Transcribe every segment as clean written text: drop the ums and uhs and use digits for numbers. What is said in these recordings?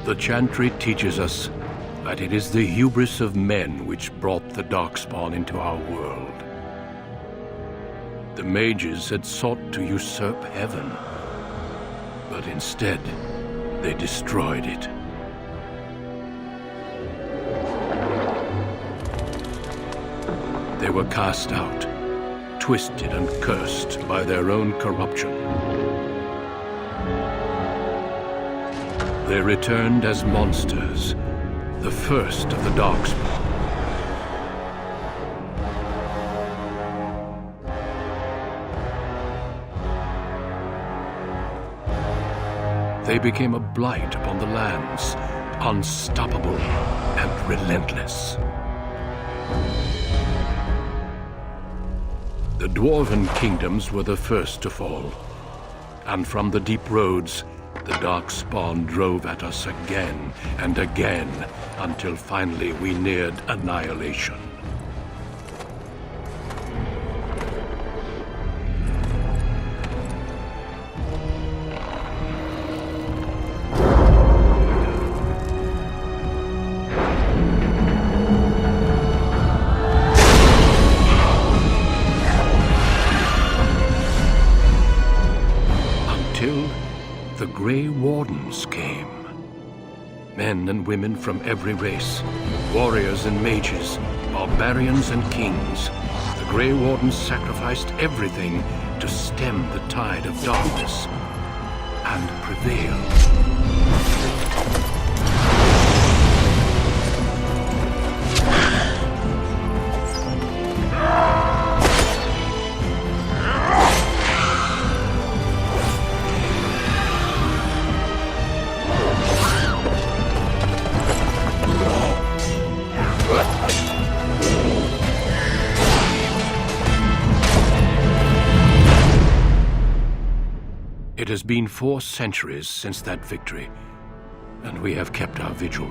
The Chantry teaches us that it is the hubris of men which brought the Darkspawn into our world. The mages had sought to usurp heaven, but instead, they destroyed it. They were cast out, twisted and cursed by their own corruption. They returned as monsters, the first of the Darkspawn. They became a blight upon the lands, unstoppable and relentless. The Dwarven kingdoms were the first to fall, and from the deep roads, the Darkspawn drove at us again and again, until finally we neared annihilation. The Grey Wardens came. Men and women from every race, warriors and mages, barbarians and kings. The Grey Wardens sacrificed everything to stem the tide of darkness and prevail. It has been 4 centuries since that victory, and we have kept our vigil.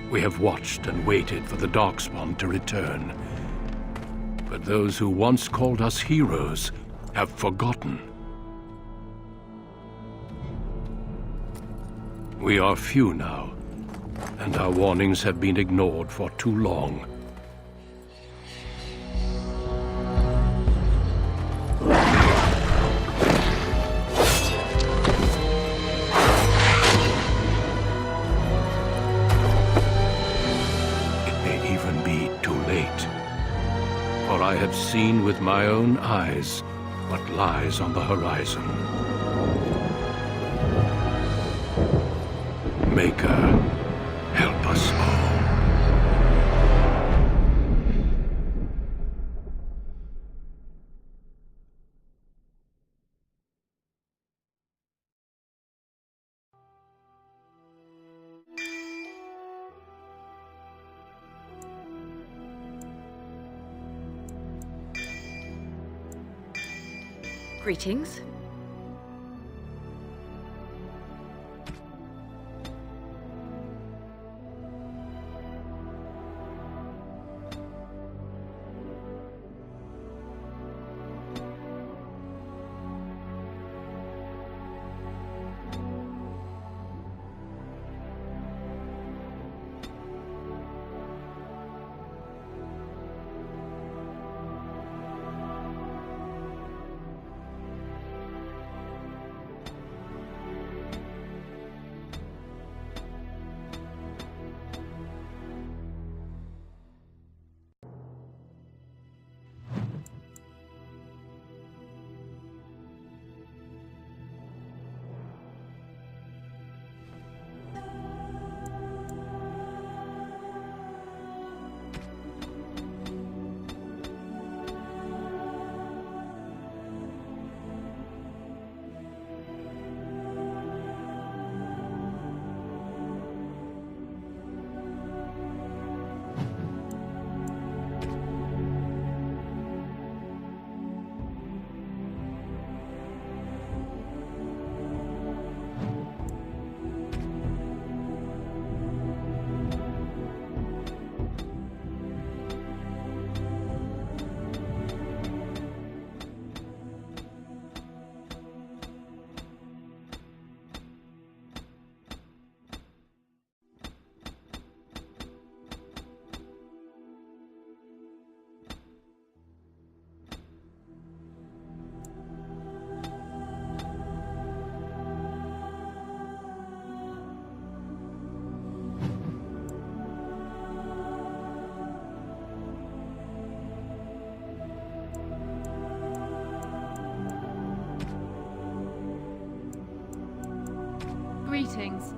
We have watched and waited for the Darkspawn to return. But those who once called us heroes have forgotten. We are few now, and our warnings have been ignored for too long. For I have seen with my own eyes what lies on the horizon. Maker, help us all. Greetings. Greetings.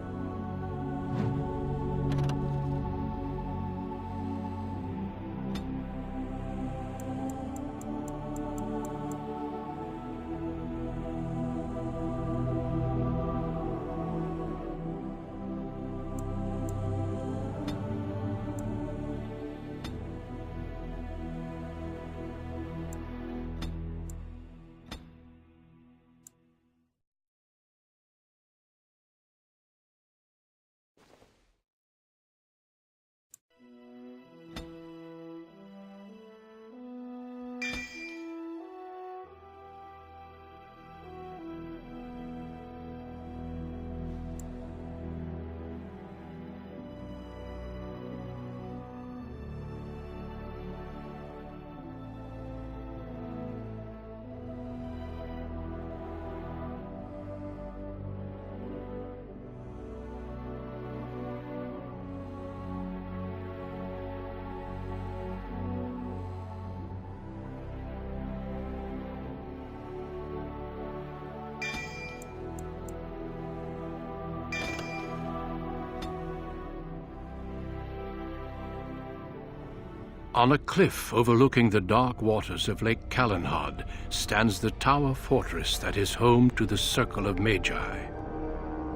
On a cliff overlooking the dark waters of Lake Calenhad stands the tower fortress that is home to the Circle of Magi.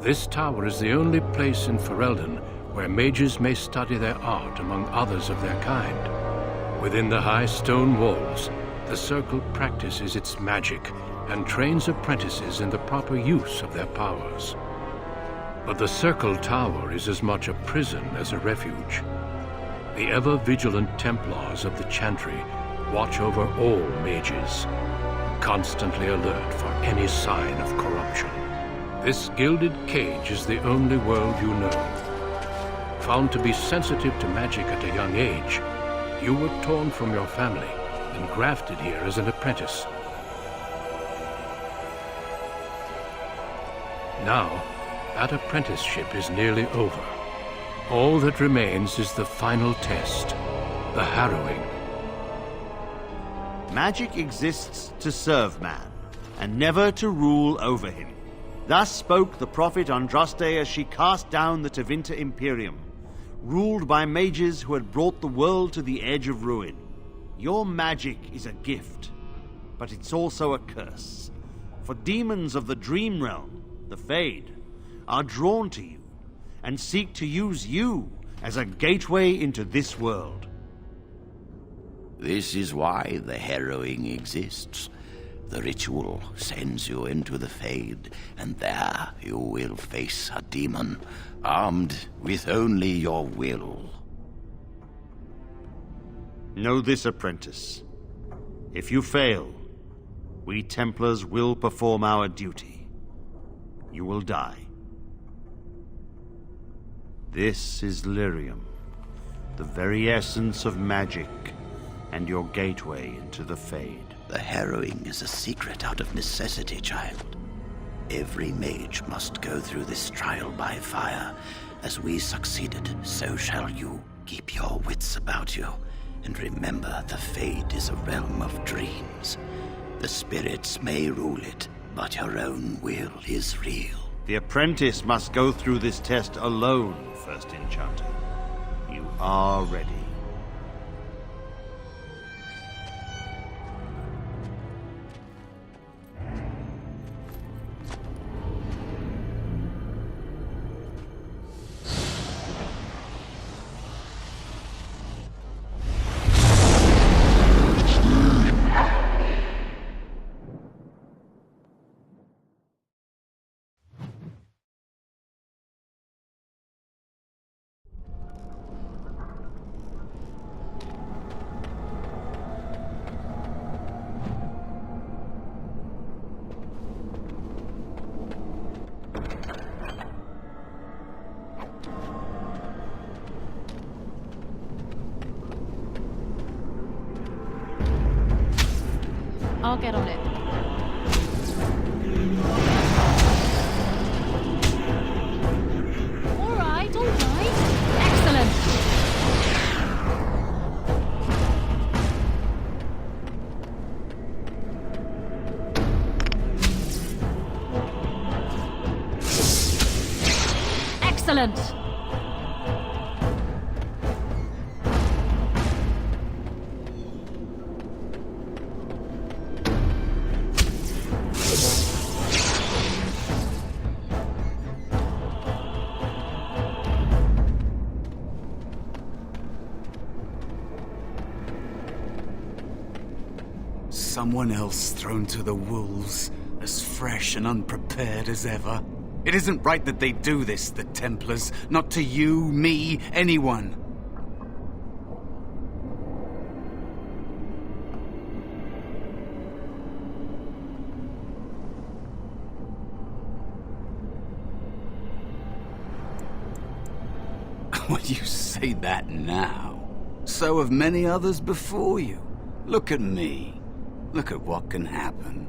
This tower is the only place in Ferelden where mages may study their art among others of their kind. Within the high stone walls, the Circle practices its magic and trains apprentices in the proper use of their powers. But the Circle Tower is as much a prison as a refuge. The ever-vigilant Templars of the Chantry watch over all mages, constantly alert for any sign of corruption. This gilded cage is the only world you know. Found to be sensitive to magic at a young age, you were torn from your family and grafted here as an apprentice. Now, that apprenticeship is nearly over. All that remains is the final test, the harrowing. Magic exists to serve man, and never to rule over him. Thus spoke the prophet Andraste as she cast down the Tevinter Imperium, ruled by mages who had brought the world to the edge of ruin. Your magic is a gift, but it's also a curse. For demons of the Dream Realm, the Fade, are drawn to you, and seek to use you as a gateway into this world. This is why the harrowing exists. The ritual sends you into the Fade, and there you will face a demon, armed with only your will. Know this, apprentice. If you fail, we Templars will perform our duty. You will die. This is Lyrium, the very essence of magic, and your gateway into the Fade. The harrowing is a secret out of necessity, child. Every mage must go through this trial by fire. As we succeeded, so shall you. Keep your wits about you, and remember the Fade is a realm of dreams. The spirits may rule it, but your own will is real. The apprentice must go through this test alone, First Enchanter. You are ready. I'll get on it. All right, all right. Excellent. Excellent! Someone else thrown to the wolves, as fresh and unprepared as ever. It isn't right that they do this, the Templars. Not to you, me, anyone. Well, you say that now. So have many others before you. Look at me. Look at what can happen.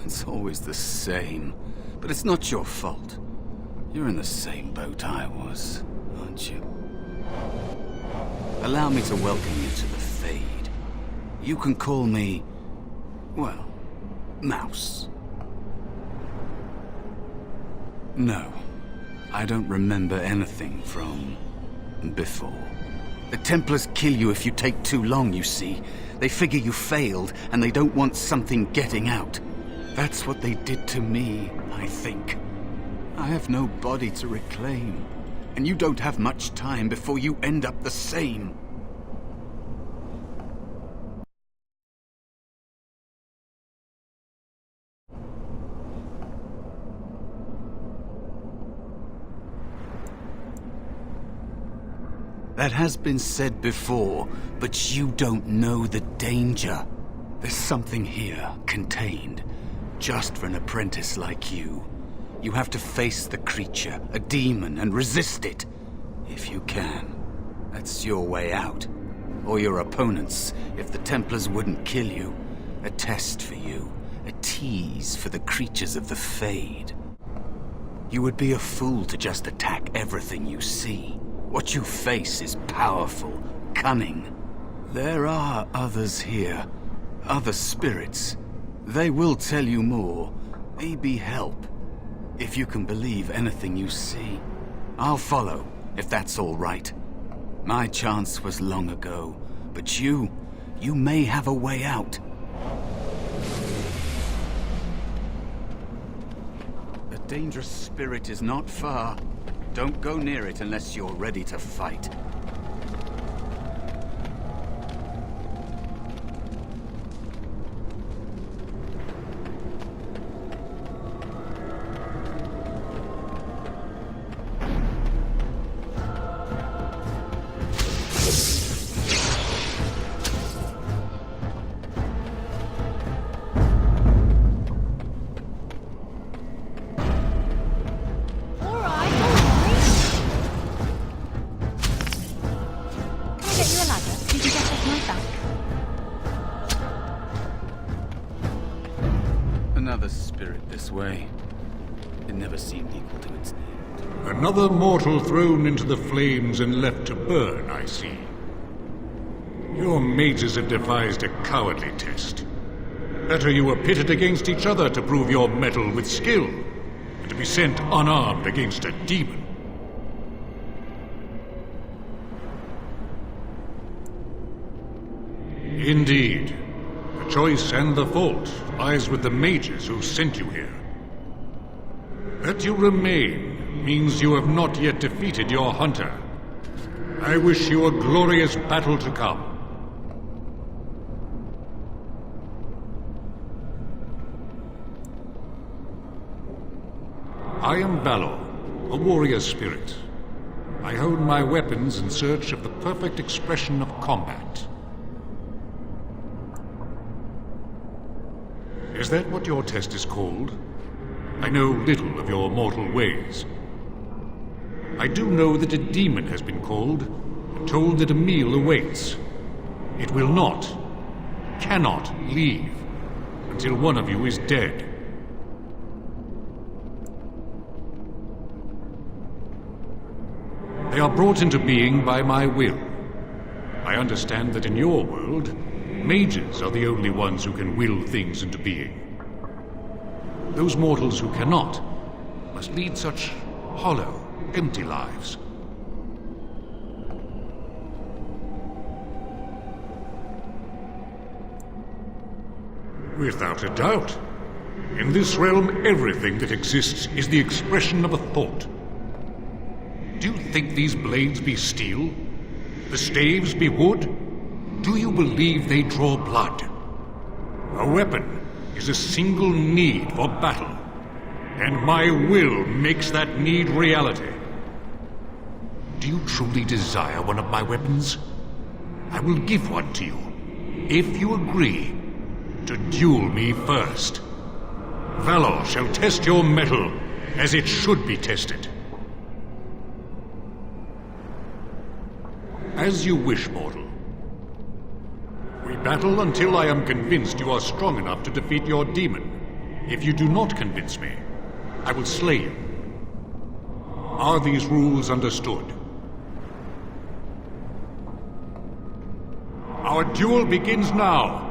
It's always the same. But it's not your fault. You're in the same boat I was, aren't you? Allow me to welcome you to the Fade. You can call me, well, Mouse. No, I don't remember anything from before. The Templars kill you if you take too long, you see. They figure you failed, and they don't want something getting out. That's what they did to me, I think. I have no body to reclaim, and you don't have much time before you end up the same. That has been said before, but you don't know the danger. There's something here, contained, just for an apprentice like you. You have to face the creature, a demon, and resist it, if you can. That's your way out. Or your opponent's, if the Templars wouldn't kill you. A test for you, a tease for the creatures of the Fade. You would be a fool to just attack everything you see. What you face is powerful, cunning. There are others here, other spirits. They will tell you more, maybe help. If you can believe anything you see, I'll follow, if that's all right. My chance was long ago, but you may have a way out. A dangerous spirit is not far. Don't go near it unless you're ready to fight. Another spirit this way. It never seemed equal to its name. Another mortal thrown into the flames and left to burn, I see. Your mages have devised a cowardly test. Better you were pitted against each other to prove your mettle with skill, than to be sent unarmed against a demon. Indeed. The choice and the fault lies with the mages who sent you here. That you remain means you have not yet defeated your hunter. I wish you a glorious battle to come. I am Valor, a warrior spirit. I hone my weapons in search of the perfect expression of combat. Is that what your test is called? I know little of your mortal ways. I do know that a demon has been called, and told that a meal awaits. It will not, cannot leave, until one of you is dead. They are brought into being by my will. I understand that in your world, mages are the only ones who can will things into being. Those mortals who cannot must lead such hollow, empty lives. Without a doubt. In this realm, everything that exists is the expression of a thought. Do you think these blades be steel? The staves be wood? Do you believe they draw blood? A weapon is a single need for battle, and my will makes that need reality. Do you truly desire one of my weapons? I will give one to you, if you agree to duel me first. Valor shall test your mettle as it should be tested. As you wish, mortal. We battle until I am convinced you are strong enough to defeat your demon. If you do not convince me, I will slay you. Are these rules understood? Our duel begins now.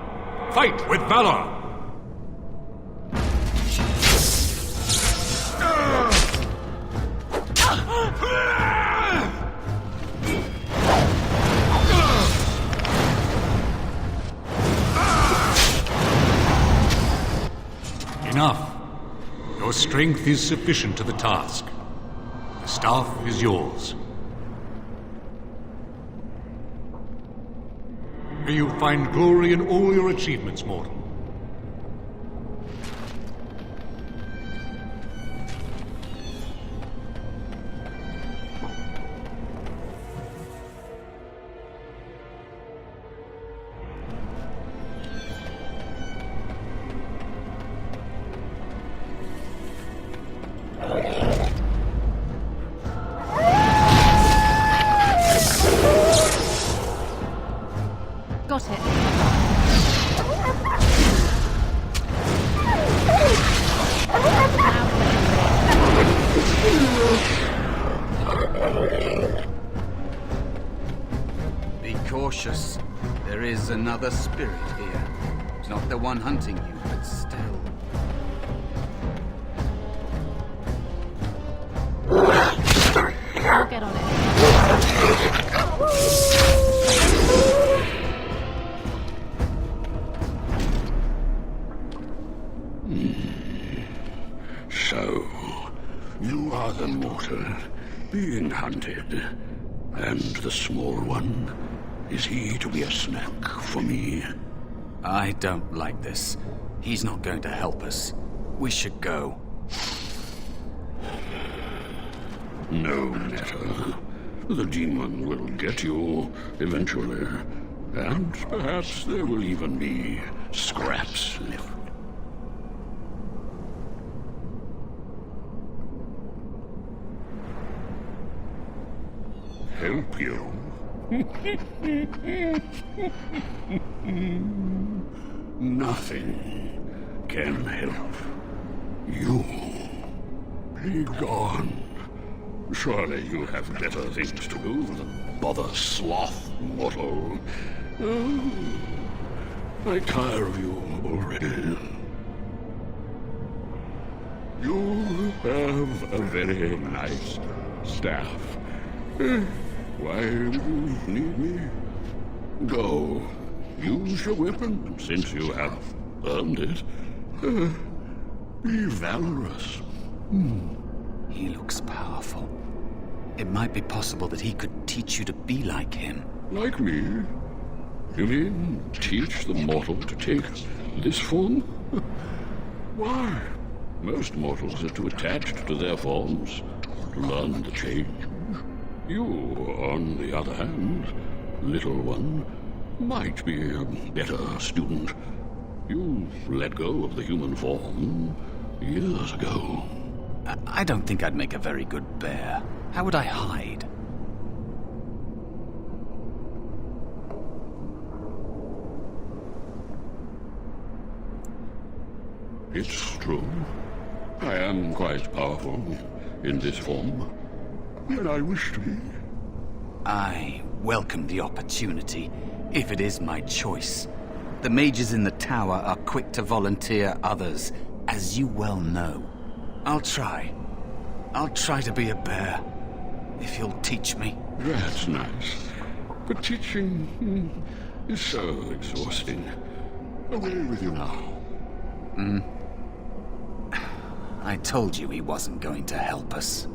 Fight with valor! Enough. Your strength is sufficient to the task. The staff is yours. May you find glory in all your achievements, mortal. Got it. Be cautious. There is another spirit here. Not the one hunting you, but still. I'll get on it. So, you are the mortal being hunted. And the small one, is he to be a snack for me? I don't like this. He's not going to help us. We should go. No matter. The demon will get you eventually. And perhaps there will even be scraps left. Help you? Nothing can help you. Be gone. Surely you have better things to do than bother sloth, mortal. Oh, I tire of you already. You have a very nice staff. Why do you need me? Go. Use your weapon, since you have earned it. Be valorous. He looks powerful. It might be possible that he could teach you to be like him. Like me? You mean teach the mortal to take this form? Why? Most mortals are too attached to their forms to learn the change. You, on the other hand, little one, might be a better student. You let go of the human form years ago. I don't think I'd make a very good bear. How would I hide? It's true. I am quite powerful in this form. And I wish to be. I welcome the opportunity, if it is my choice. The mages in the tower are quick to volunteer others, as you well know. I'll try. I'll try to be a bear. if you'll teach me. That's nice. But teaching is so exhausting. Away with you now. I told you he wasn't going to help us.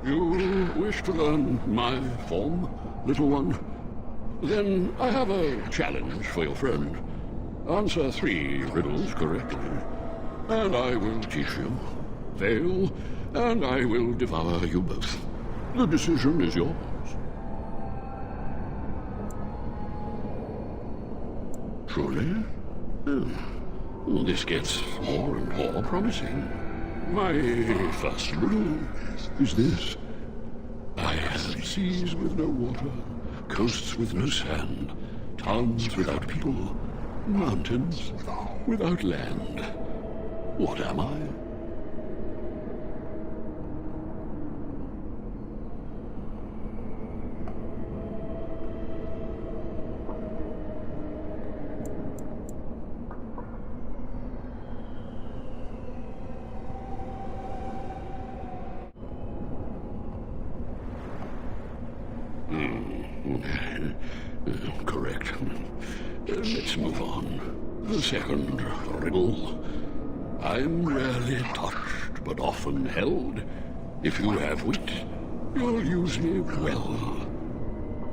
You wish to learn my form, little one? Then I have a challenge for your friend. Answer 3 riddles correctly, and I will teach you. Fail, and I will devour you both. The decision is yours. Truly? Well, this gets more and more promising. My first riddle is this. I have seas with no water, coasts with no sand, towns without people, mountains without land. What am I? Correct. Let's move on. The second riddle. I'm rarely touched, but often held. If you have wit, you'll use me well.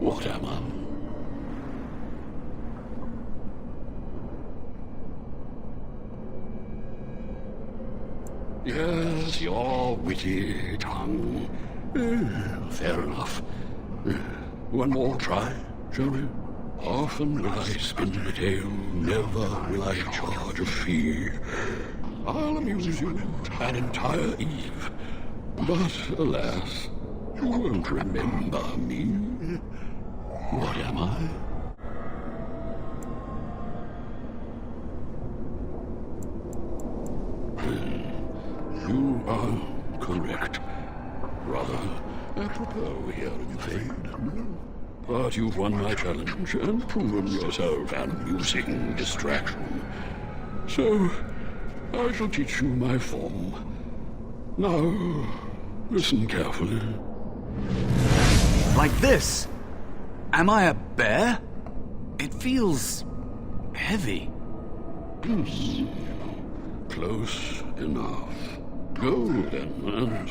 What am I? Yes, your witty tongue. Fair enough. One more try, shall we? Often will I spin the tale, never will I charge a fee. I'll amuse you an entire eve. But alas, you won't remember me. What am I? You are correct. Rather apropos here in fade. But you've won my challenge and proven yourself an amusing distraction. So, I shall teach you my form. Now, listen carefully. Like this? Am I a bear? It feels heavy. Close enough. Go then,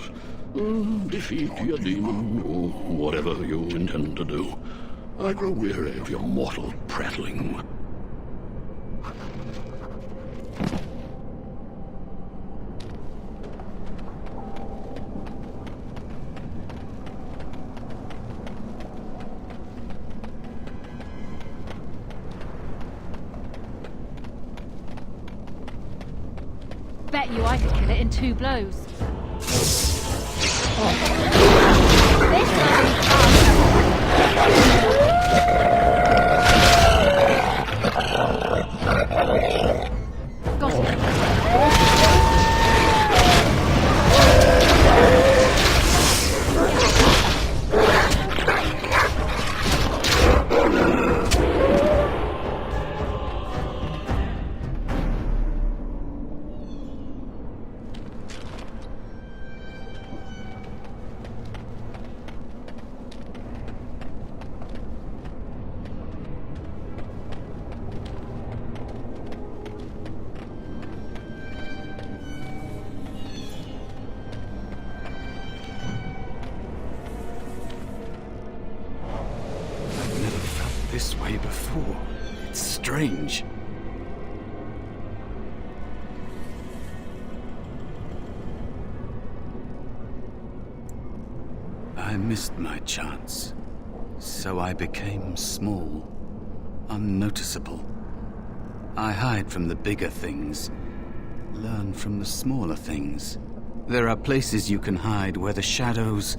and defeat your demon, or whatever you intend to do. I grow weary of your mortal prattling. Bet you I could kill it in 2 blows. This got it. This way before. It's strange. I missed my chance, so I became small, unnoticeable. I hide from the bigger things, learn from the smaller things. There are places you can hide where the shadows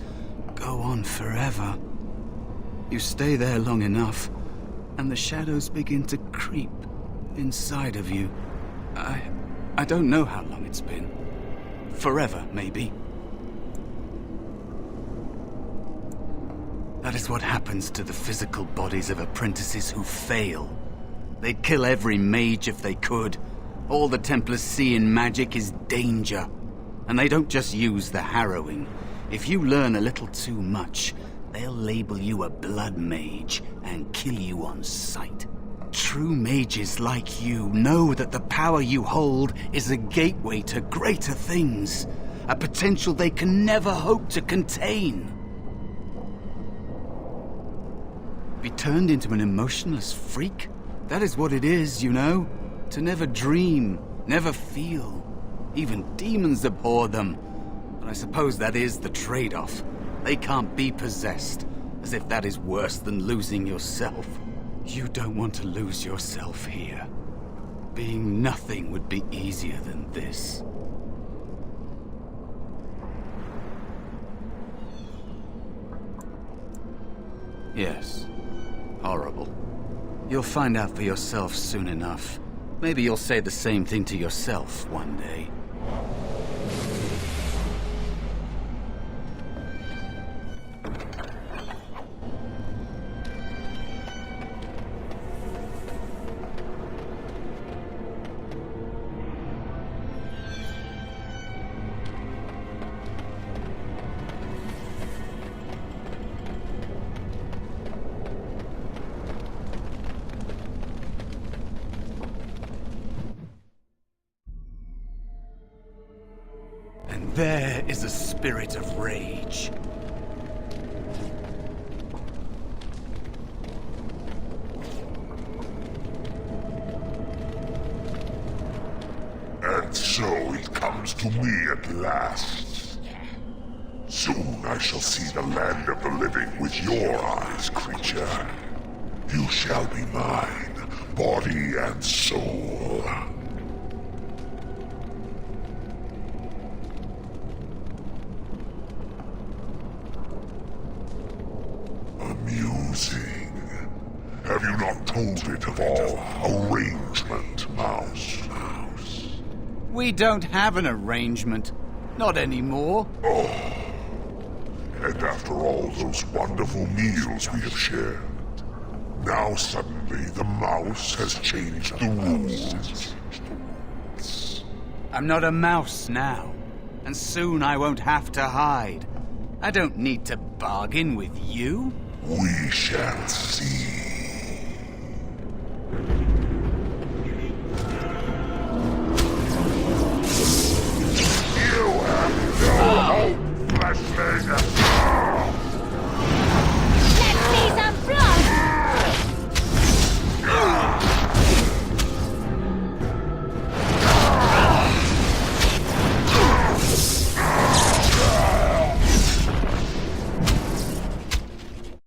go on forever. You stay there long enough, and the shadows begin to creep inside of you. I don't know how long it's been. Forever, maybe. That is what happens to the physical bodies of apprentices who fail. They'd kill every mage if they could, All the Templars see in magic is danger. And they don't just use the harrowing. If you learn a little too much, they'll label you a blood mage and kill you on sight. True mages like you know that the power you hold is a gateway to greater things. A potential they can never hope to contain. Be turned into an emotionless freak? That is what it is, you know? To never dream, never feel. Even demons abhor them. But I suppose that is the trade-off. They can't be possessed, as if that is worse than losing yourself. You don't want to lose yourself here. Being nothing would be easier than this. Yes. Horrible. You'll find out for yourself soon enough. Maybe you'll say the same thing to yourself one day. There is a spirit of rage. And so it comes to me at last. Soon I shall see the land of the living with your eyes, creature. You shall be mine, body and soul. Amusing. Have you not told it of our arrangement, Mouse? We don't have an arrangement. Not anymore. Oh. And after all those wonderful meals we have shared, now suddenly the mouse has changed the rules. I'm not a mouse now. And soon I won't have to hide. I don't need to bargain with you. We shall see.